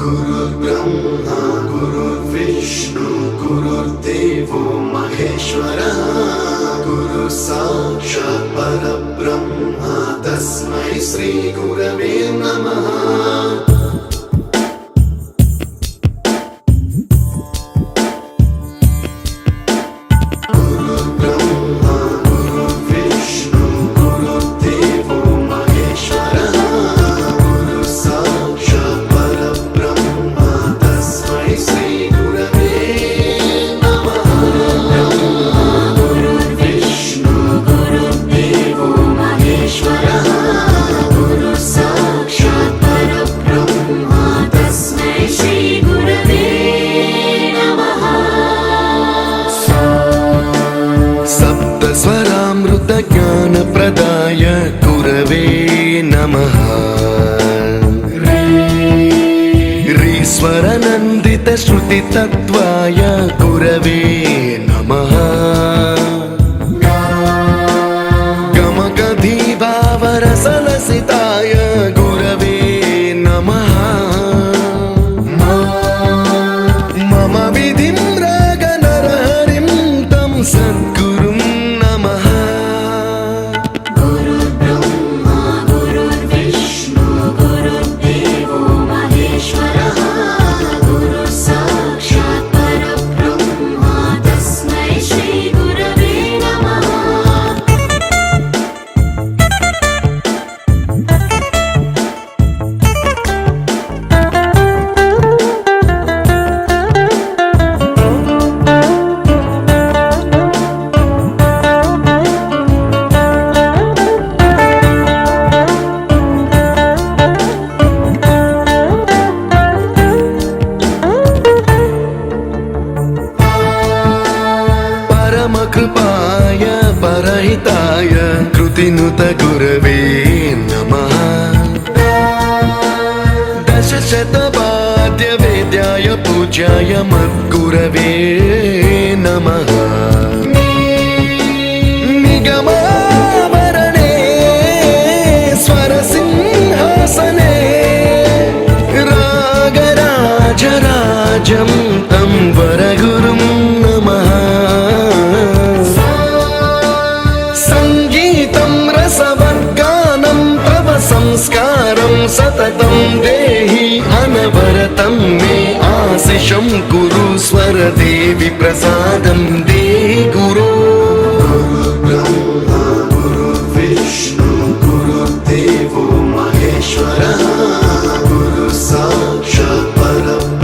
गुरुर्ब्रह्मा गुरुर्विष्णु गुरुर्देवो महेश्वरः गुरु साक्षात् परब्रह्म तस्मै श्री गुरवे नमः। ज्ञानप्रदाय गुरवे नमः। ह्रीश्वरनन्दित श्रुतितत्त्वाय गुरवे नमः। गमकधीभावरसलसिताय गुरवे नमः। मम विधिं रागनरहरिं तं सद्गुरुं नमः। कृपाय परहिताय कृतिनुत गुरवे नमः। दशशतवाद्यवेद्याय पूज्याय मद्गुरवे नमः। निगमावरणे स्वरसिंहासने रागराजराजं तं वरगुरुं नमः। संस्कारं सततं देहि अनवरतं मे आशिषं कुरु स्वरदेवि प्रसादं देहि गुरो। गुरुर्ब्रह्मा गुरुर्विष्णु गुरुर्देवो महेश्वरः गुरु साक्षात् परब्रह्म